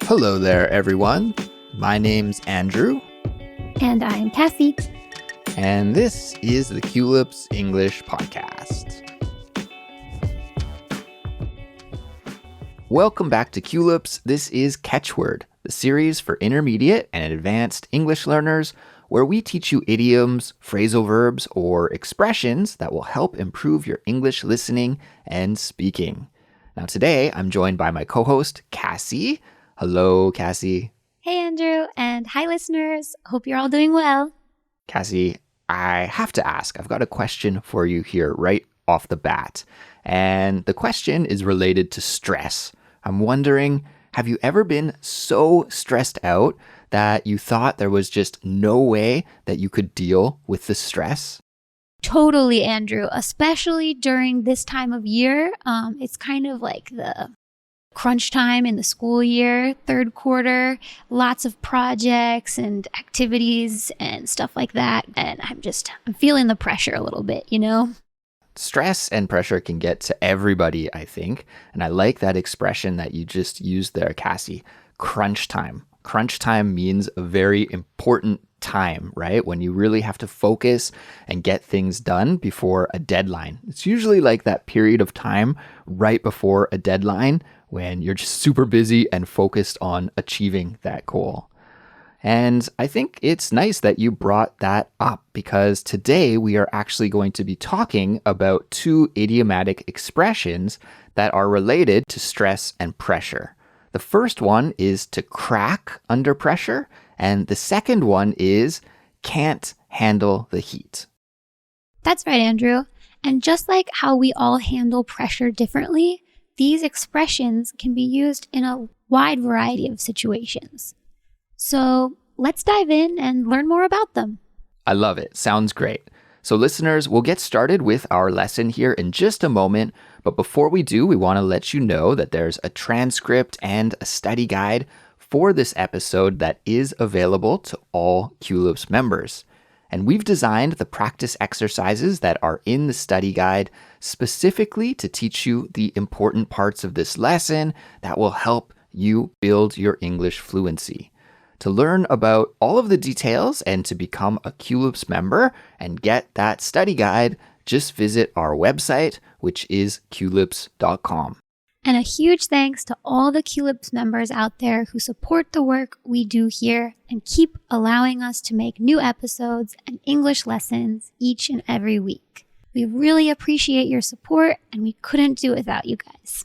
Hello there, everyone. My name's Andrew. And I'm Kassy. And this is the Culips English Podcast. Welcome back to Culips. This is Catchword, the series for intermediate and advanced English learners, where we teach you idioms, phrasal verbs, or expressions that will help improve your English listening and speaking. Now today, I'm joined by my co-host, Kassy. Hello, Kassy. Hey, Andrew, and hi, listeners. Hope you're all doing well. Kassy, I have to ask. I've got a question for you here right off the bat. And the question is related to stress. I'm wondering, have you ever been so stressed out that you thought there was just no way that you could deal with the stress? Totally, Andrew, especially during this time of year. It's kind of like the crunch time in the school year, third quarter, lots of projects and activities and stuff like that. And I'm feeling the pressure a little bit, you know? Stress and pressure can get to everybody, I think. And I like that expression that you just used there, Kassy, crunch time. Crunch time means a very important time, right? When you really have to focus and get things done before a deadline. It's usually like that period of time right before a deadline when you're just super busy and focused on achieving that goal. And I think it's nice that you brought that up because today we are actually going to be talking about two idiomatic expressions that are related to stress and pressure. The first one is to crack under pressure, and the second one is can't handle the heat. That's right, Andrew. And just like how we all handle pressure differently, these expressions can be used in a wide variety of situations. So let's dive in and learn more about them. I love it. Sounds great. So listeners, we'll get started with our lesson here in just a moment. But before we do, we want to let you know that there's a transcript and a study guide for this episode that is available to all Culips members. And we've designed the practice exercises that are in the study guide specifically to teach you the important parts of this lesson that will help you build your English fluency. To learn about all of the details and to become a Culips member and get that study guide, just visit our website, which is culips.com. And a huge thanks to all the Culips members out there who support the work we do here and keep allowing us to make new episodes and English lessons each and every week. We really appreciate your support, and we couldn't do it without you guys.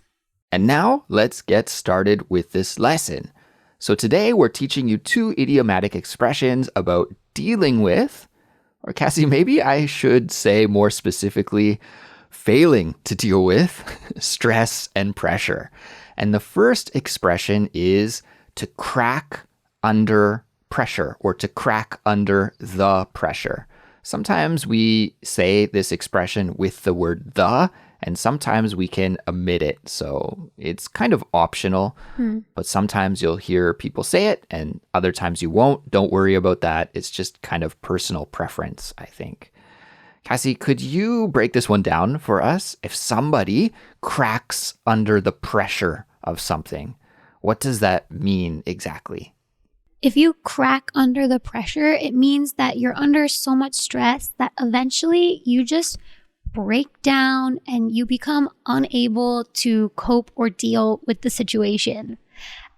And now let's get started with this lesson. So today we're teaching you two idiomatic expressions about dealing with, or Kassy, maybe I should say more specifically, failing to deal with stress and pressure. And the first expression is to crack under pressure or to crack under the pressure. Sometimes we say this expression with the word the, and sometimes we can omit it. So it's kind of optional, but sometimes you'll hear people say it and other times you won't. Don't worry about that. It's just kind of personal preference, I think. Kassy, could you break this one down for us? If somebody cracks under the pressure of something, what does that mean exactly? If you crack under the pressure, it means that you're under so much stress that eventually you just break down and you become unable to cope or deal with the situation.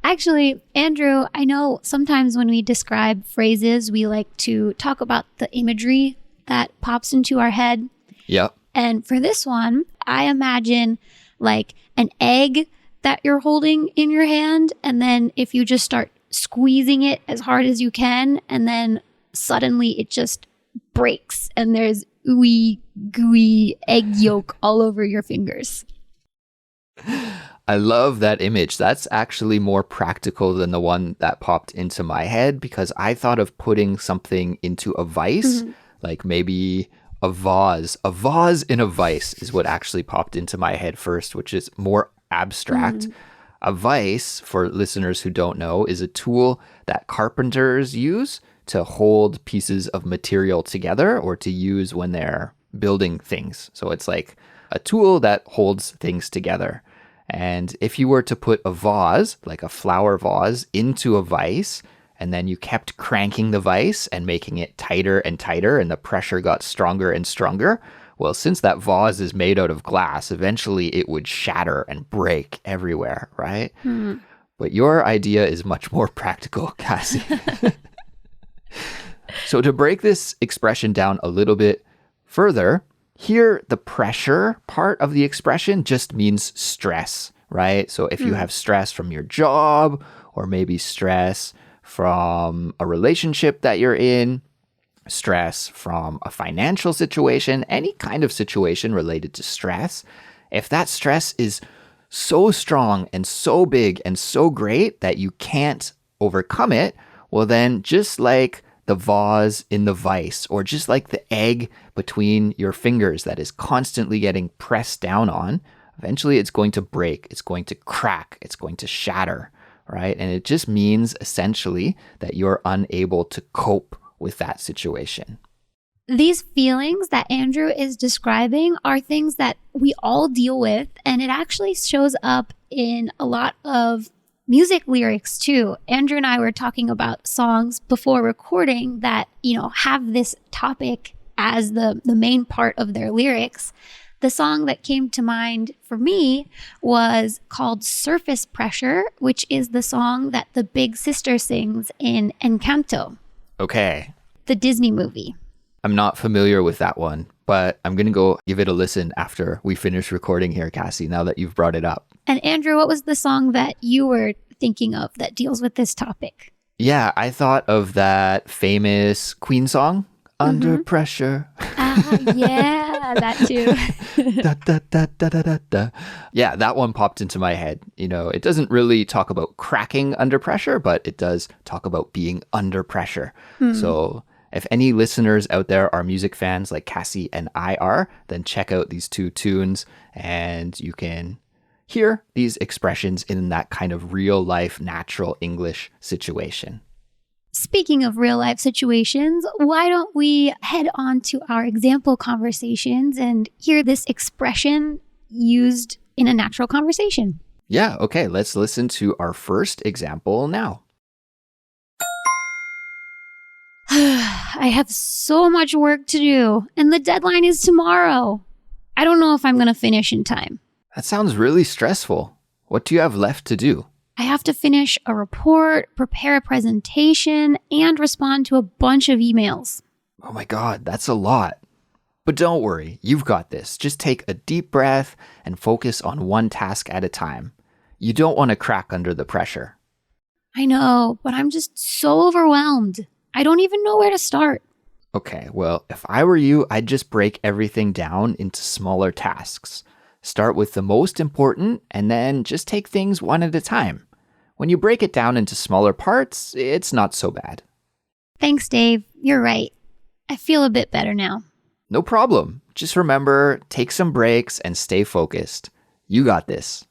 Actually, Andrew, I know sometimes when we describe phrases, we like to talk about the imagery that pops into our head. Yep. And for this one, I imagine like an egg that you're holding in your hand. And then if you just start squeezing it as hard as you can, and then suddenly it just breaks and there's ooey gooey egg yolk all over your fingers. I love that image. That's actually more practical than the one that popped into my head because I thought of putting something into a vice, like maybe a vase. A vase in a vice is what actually popped into my head first, which is more abstract. A vice, for listeners who don't know, is a tool that carpenters use to hold pieces of material together or to use when they're building things. So it's like a tool that holds things together. And if you were to put a vase, like a flower vase, into a vise, and then you kept cranking the vise and making it tighter and tighter, and the pressure got stronger and stronger, well, since that vase is made out of glass, eventually it would shatter and break everywhere, right? Hmm. But your idea is much more practical, Cassie. So to break this expression down a little bit further, here the pressure part of the expression just means stress, right? So if you have stress from your job or maybe stress from a relationship that you're in, stress from a financial situation, any kind of situation related to stress, if that stress is so strong and so big and so great that you can't overcome it, well then just like the vase in the vise, or just like the egg between your fingers that is constantly getting pressed down on, eventually it's going to break, it's going to crack, it's going to shatter, right? And it just means essentially that you're unable to cope with that situation. These feelings that Andrew is describing are things that we all deal with, and it actually shows up in a lot of music lyrics too. Andrew and I were talking about songs before recording that, have this topic as the main part of their lyrics. The song that came to mind for me was called Surface Pressure, which is the song that the big sister sings in Encanto. Okay. The Disney movie. I'm not familiar with that one, but I'm going to go give it a listen after we finish recording here, Cassie, now that you've brought it up. And Andrew, what was the song that you were thinking of that deals with this topic? Yeah, I thought of that famous Queen song, Under Pressure. Yeah, that too. Da, da, da, da, da, da, da. Yeah, that one popped into my head. It doesn't really talk about cracking under pressure, but it does talk about being under pressure. So if any listeners out there are music fans like Kassy and I are, then check out these two tunes and you can hear these expressions in that kind of real life, natural English situation. Speaking of real life situations, why don't we head on to our example conversations and hear this expression used in a natural conversation? Yeah, okay, let's listen to our first example now. I have so much work to do, and the deadline is tomorrow. I don't know if I'm going to finish in time. That sounds really stressful. What do you have left to do? I have to finish a report, prepare a presentation, and respond to a bunch of emails. Oh my God, that's a lot. But don't worry, you've got this. Just take a deep breath and focus on one task at a time. You don't want to crack under the pressure. I know, but I'm just so overwhelmed. I don't even know where to start. Okay, well, if I were you, I'd just break everything down into smaller tasks. Start with the most important and then just take things one at a time. When you break it down into smaller parts, it's not so bad. Thanks, Dave. You're right. I feel a bit better now. No problem. Just remember, take some breaks and stay focused. You got this.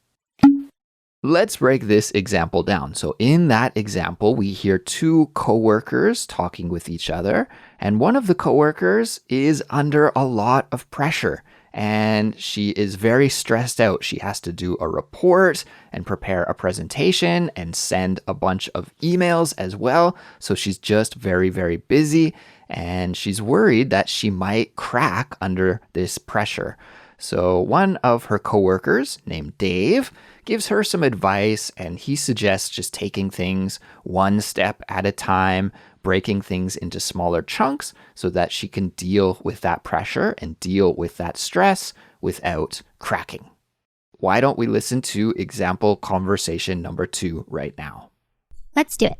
Let's break this example down. So in that example, we hear two coworkers talking with each other, and one of the coworkers is under a lot of pressure, and she is very stressed out. She has to do a report and prepare a presentation and send a bunch of emails as well. So she's just very, very busy, and she's worried that she might crack under this pressure. So one of her coworkers, named Dave, gives her some advice, and he suggests just taking things one step at a time, breaking things into smaller chunks so that she can deal with that pressure and deal with that stress without cracking. Why don't we listen to example conversation number 2 right now? Let's do it.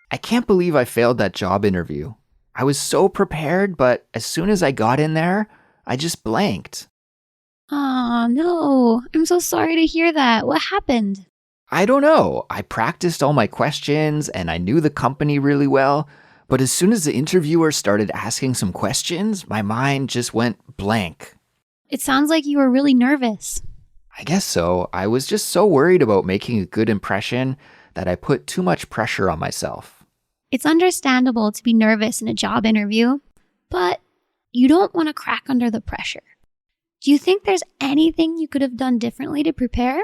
I can't believe I failed that job interview. I was so prepared, but as soon as I got in there, I just blanked. Oh, no. I'm so sorry to hear that. What happened? I don't know. I practiced all my questions and I knew the company really well, but as soon as the interviewer started asking some questions, my mind just went blank. It sounds like you were really nervous. I guess so. I was just so worried about making a good impression that I put too much pressure on myself. It's understandable to be nervous in a job interview, but you don't want to crack under the pressure. Do you think there's anything you could have done differently to prepare?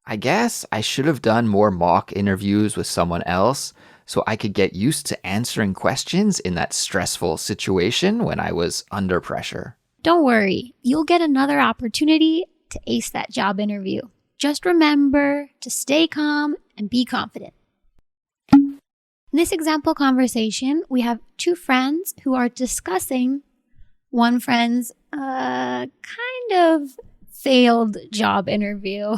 I guess I should have done more mock interviews with someone else so I could get used to answering questions in that stressful situation when I was under pressure. Don't worry, you'll get another opportunity to ace that job interview. Just remember to stay calm and be confident. In this example conversation, we have two friends who are discussing one friend's kind of failed job interview.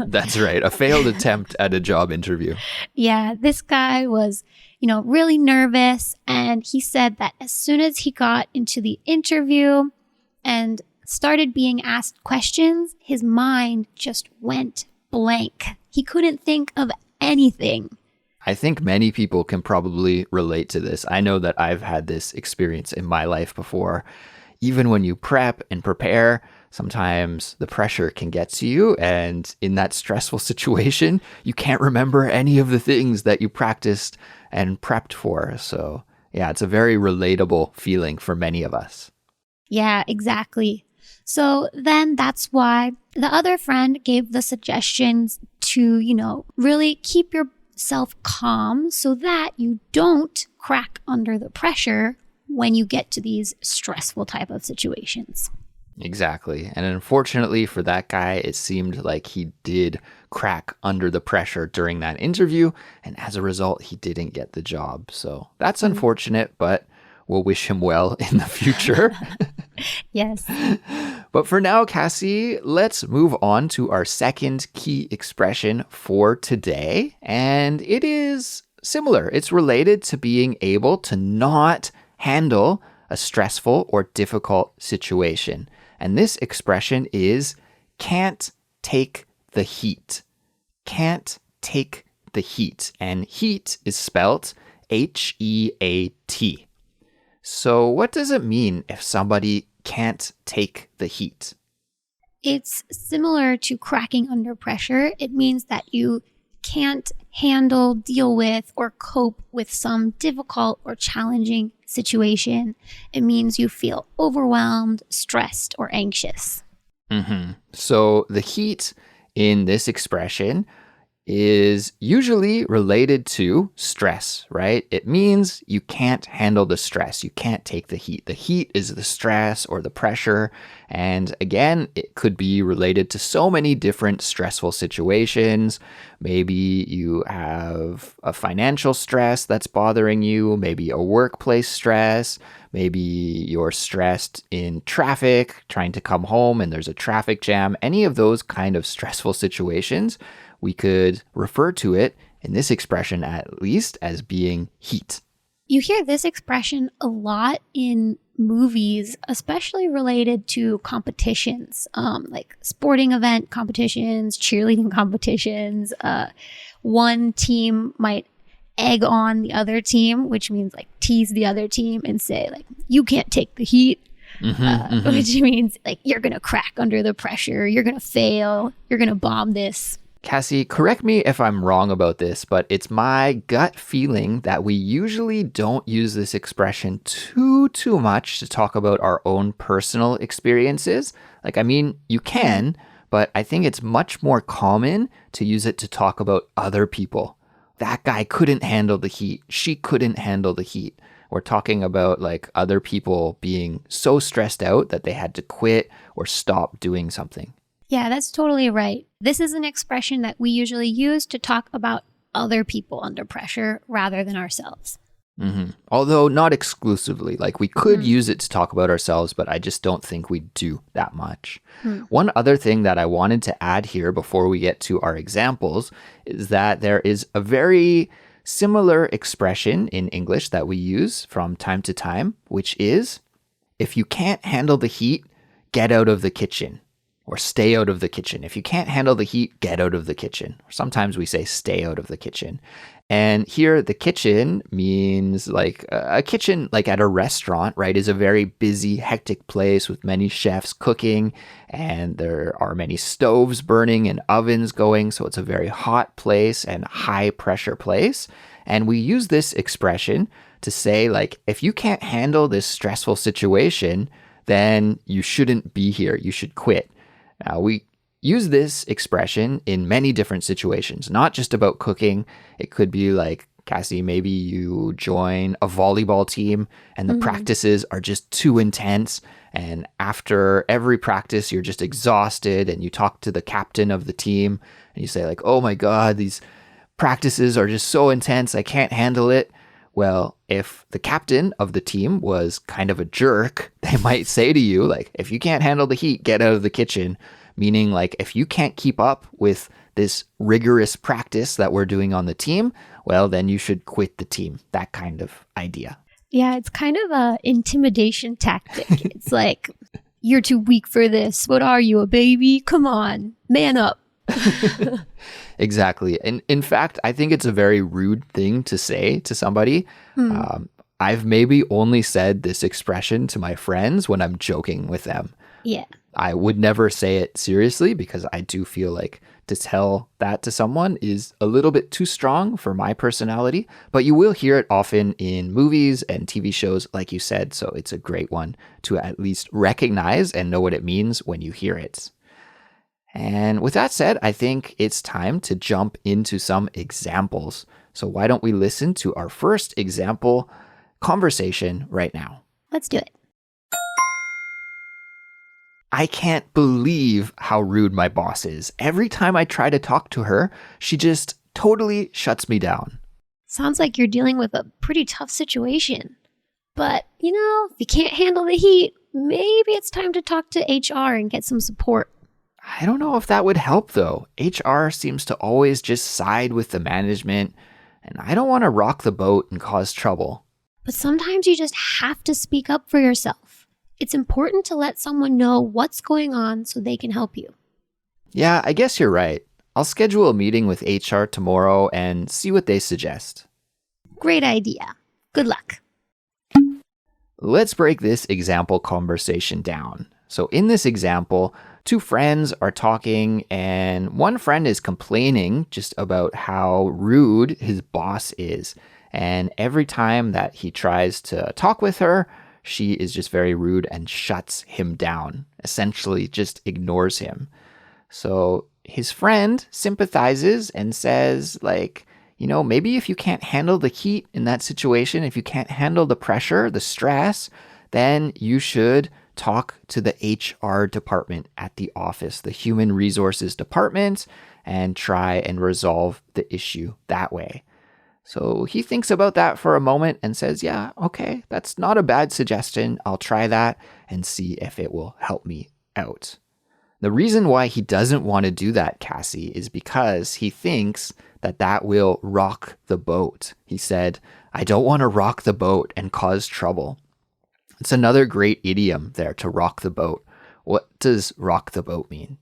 That's right, a failed attempt at a job interview. Yeah, this guy was, really nervous. And he said that as soon as he got into the interview and started being asked questions, his mind just went blank. He couldn't think of anything. I think many people can probably relate to this. I know that I've had this experience in my life before. Even when you prep and prepare, sometimes the pressure can get to you. And in that stressful situation, you can't remember any of the things that you practiced and prepped for. So yeah, it's a very relatable feeling for many of us. Yeah, exactly. So then that's why the other friend gave the suggestions to, really keep yourself calm so that you don't crack under the pressure when you get to these stressful type of situations. Exactly. And unfortunately for that guy, it seemed like he did crack under the pressure during that interview. And as a result, he didn't get the job. So that's unfortunate, but we'll wish him well in the future. Yes. But for now, Kassy, let's move on to our second key expression for today. And it is similar. It's related to being able to not handle a stressful or difficult situation. And this expression is can't take the heat. Can't take the heat. And heat is spelt H-E-A-T. So what does it mean if somebody can't take the heat? It's similar to cracking under pressure. It means that you can't handle, deal with, or cope with some difficult or challenging situation. It means you feel overwhelmed, stressed, or anxious. So the heat in this expression is usually related to stress, right? It means you can't handle the stress. You can't take the heat. The heat is the stress or the pressure. And again, it could be related to so many different stressful situations. Maybe you have a financial stress that's bothering you, maybe a workplace stress, maybe you're stressed in traffic, trying to come home and there's a traffic jam. Any of those kind of stressful situations, we could refer to it, in this expression at least, as being heat. You hear this expression a lot in movies, especially related to competitions, like sporting event competitions, cheerleading competitions. One team might egg on the other team, which means like tease the other team and say like, you can't take the heat. Which means like you're going to crack under the pressure, you're going to fail, you're going to bomb this. Kassy, correct me if I'm wrong about this, but it's my gut feeling that we usually don't use this expression too much to talk about our own personal experiences. You can, but I think it's much more common to use it to talk about other people. That guy couldn't handle the heat. She couldn't handle the heat. We're talking about like other people being so stressed out that they had to quit or stop doing something. Yeah, that's totally right. This is an expression that we usually use to talk about other people under pressure rather than ourselves. Although not exclusively. Like we could use it to talk about ourselves, but I just don't think we do that much. One other thing that I wanted to add here before we get to our examples is that there is a very similar expression in English that we use from time to time, which is, if you can't handle the heat, get out of the kitchen. Or stay out of the kitchen. If you can't handle the heat, get out of the kitchen. Or sometimes we say stay out of the kitchen. And here the kitchen means like a kitchen like at a restaurant, right, is a very busy, hectic place with many chefs cooking. And there are many stoves burning and ovens going. So it's a very hot place and high pressure place. And we use this expression to say like, if you can't handle this stressful situation, then you shouldn't be here. You should quit. Now, we use this expression in many different situations, not just about cooking. It could be like, Kassy, maybe you join a volleyball team and the practices are just too intense. And after every practice, you're just exhausted and you talk to the captain of the team and you say like, oh my God, these practices are just so intense. I can't handle it. Well, if the captain of the team was kind of a jerk, they might say to you like, if you can't handle the heat, get out of the kitchen. Meaning like, if you can't keep up with this rigorous practice that we're doing on the team, well, then you should quit the team. That kind of idea. Yeah, it's kind of a intimidation tactic. It's like, you're too weak for this. What are you, a baby? Come on, man up. Exactly. And in fact, I think it's a very rude thing to say to somebody. I've maybe only said this expression to my friends when I'm joking with them. Yeah. I would never say it seriously because I do feel like to tell that to someone is a little bit too strong for my personality, but you will hear it often in movies and TV shows, like you said, so it's a great one to at least recognize and know what it means when you hear it. And with that said, I think it's time to jump into some examples. So why don't we listen to our first example conversation right now? Let's do it. I can't believe how rude my boss is. Every time I try to talk to her, she just totally shuts me down. Sounds like you're dealing with a pretty tough situation. But, if you can't handle the heat, maybe it's time to talk to HR and get some support. I don't know if that would help though. HR seems to always just side with the management, and I don't want to rock the boat and cause trouble. But sometimes you just have to speak up for yourself. It's important to let someone know what's going on so they can help you. Yeah, I guess you're right. I'll schedule a meeting with HR tomorrow and see what they suggest. Great idea. Good luck. Let's break this example conversation down. So in this example, two friends are talking and one friend is complaining just about how rude his boss is. And every time that he tries to talk with her, she is just very rude and shuts him down, essentially just ignores him. So his friend sympathizes and says, like, maybe if you can't handle the heat in that situation, if you can't handle the pressure, the stress, then you should talk to the HR department at the office, the human resources department, and try and resolve the issue that way. So he thinks about that for a moment and says, yeah, okay, that's not a bad suggestion. I'll try that and see if it will help me out. The reason why he doesn't want to do that, Kassy, is because he thinks that will rock the boat. He said, I don't want to rock the boat and cause trouble. It's another great idiom there, to rock the boat. What does rock the boat mean?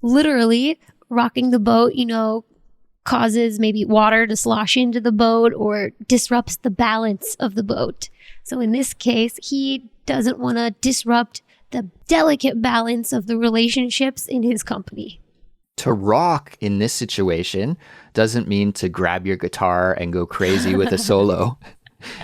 Literally, rocking the boat, causes maybe water to slosh into the boat or disrupts the balance of the boat. So in this case, he doesn't want to disrupt the delicate balance of the relationships in his company. To rock in this situation doesn't mean to grab your guitar and go crazy with a solo.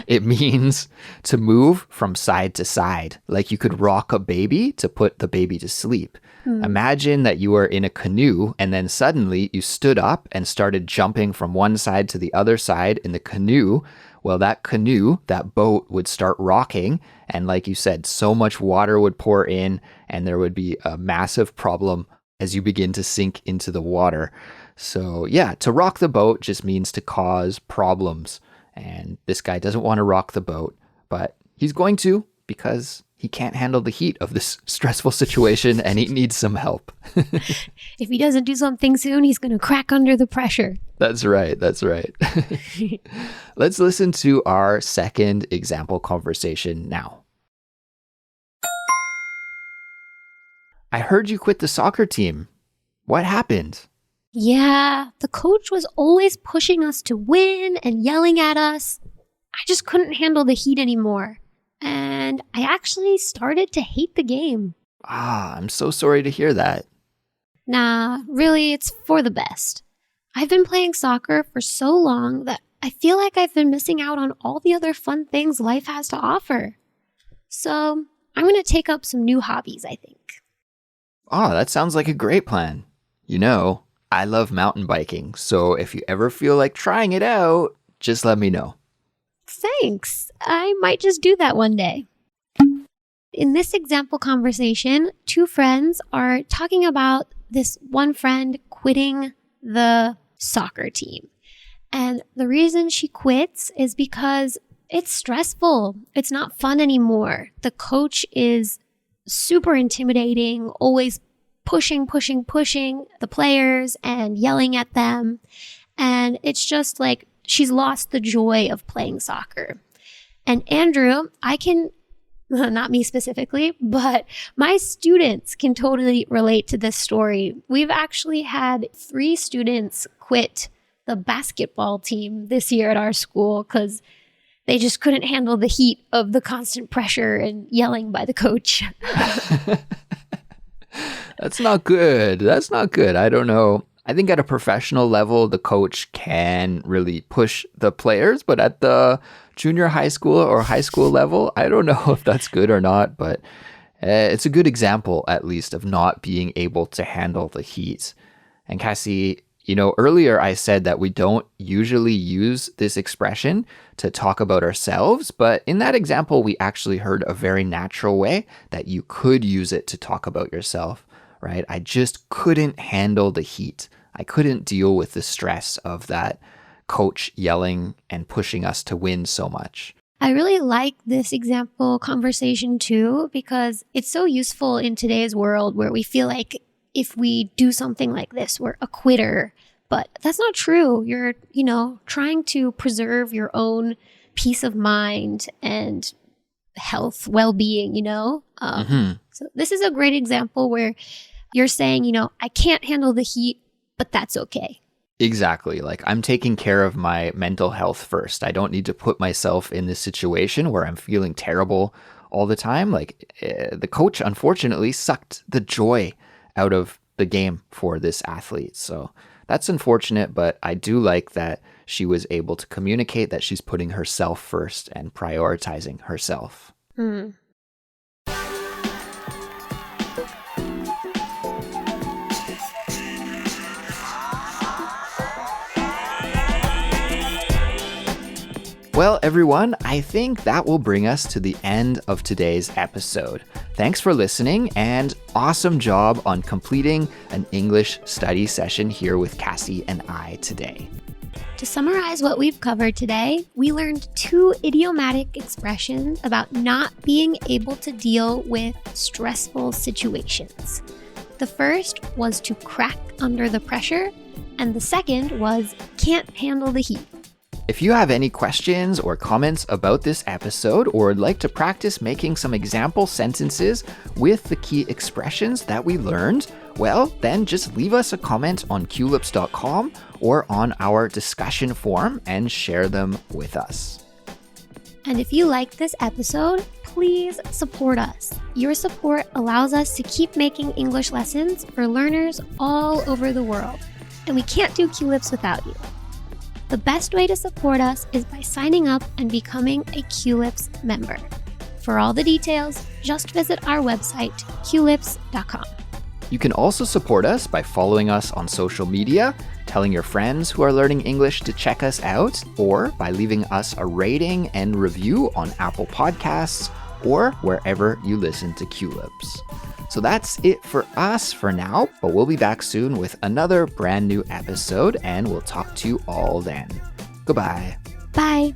It means to move from side to side, like you could rock a baby to put the baby to sleep. Imagine that you were in a canoe and then suddenly you stood up and started jumping from one side to the other side in the canoe. Well, that canoe, that boat would start rocking. And like you said, so much water would pour in and there would be a massive problem as you begin to sink into the water. So yeah, to rock the boat just means to cause problems. And this guy doesn't want to rock the boat, but he's going to because he can't handle the heat of this stressful situation and he needs some help. If he doesn't do something soon, he's going to crack under the pressure. That's right. That's right. Let's listen to our second example conversation now. I heard you quit the soccer team. What happened? Yeah, the coach was always pushing us to win and yelling at us. I just couldn't handle the heat anymore. And I actually started to hate the game. I'm so sorry to hear that. Nah, really, it's for the best. I've been playing soccer for so long that I feel like I've been missing out on all the other fun things life has to offer. So I'm going to take up some new hobbies, I think. Oh, that sounds like a great plan. You know, I love mountain biking, so if you ever feel like trying it out, just let me know. Thanks. I might just do that one day. In this example conversation, two friends are talking about this one friend quitting the soccer team. And the reason she quits is because it's stressful. It's not fun anymore. The coach is super intimidating, always pushing the players and yelling at them. And it's just like she's lost the joy of playing soccer. And Andrew, not me specifically, but my students can totally relate to this story. We've actually had 3 students quit the basketball team this year at our school because they just couldn't handle the heat of the constant pressure and yelling by the coach. That's not good. That's not good. I don't know. I think at a professional level, the coach can really push the players, but at the junior high school or high school level, I don't know if that's good or not, but it's a good example, at least, of not being able to handle the heat. And Kassy, earlier I said that we don't usually use this expression to talk about ourselves, but in that example, we actually heard a very natural way that you could use it to talk about yourself, right? I just couldn't handle the heat. I couldn't deal with the stress of that coach yelling and pushing us to win so much. I really like this example conversation too, because it's so useful in today's world where we feel like if we do something like this, we're a quitter. But that's not true. You're, trying to preserve your own peace of mind and health, well-being, So this is a great example where you're saying, I can't handle the heat, but that's okay. Exactly. Like I'm taking care of my mental health first. I don't need to put myself in this situation where I'm feeling terrible all the time. Like the coach, unfortunately, sucked the joy out of the game for this athlete. So that's unfortunate, but I do like that she was able to communicate that she's putting herself first and prioritizing herself. Well, everyone, I think that will bring us to the end of today's episode. Thanks for listening and awesome job on completing an English study session here with Kassy and I today. To summarize what we've covered today, we learned 2 idiomatic expressions about not being able to deal with stressful situations. The first was to crack under the pressure, and the second was can't handle the heat. If you have any questions or comments about this episode or would like to practice making some example sentences with the key expressions that we learned, well, then just leave us a comment on Culips.com or on our discussion forum and share them with us. And if you like this episode, please support us. Your support allows us to keep making English lessons for learners all over the world. And we can't do Culips without you. The best way to support us is by signing up and becoming a Culips member. For all the details, just visit our website, culips.com. You can also support us by following us on social media, telling your friends who are learning English to check us out, or by leaving us a rating and review on Apple Podcasts or wherever you listen to Culips. So that's it for us for now, but we'll be back soon with another brand new episode and we'll talk to you all then. Goodbye. Bye.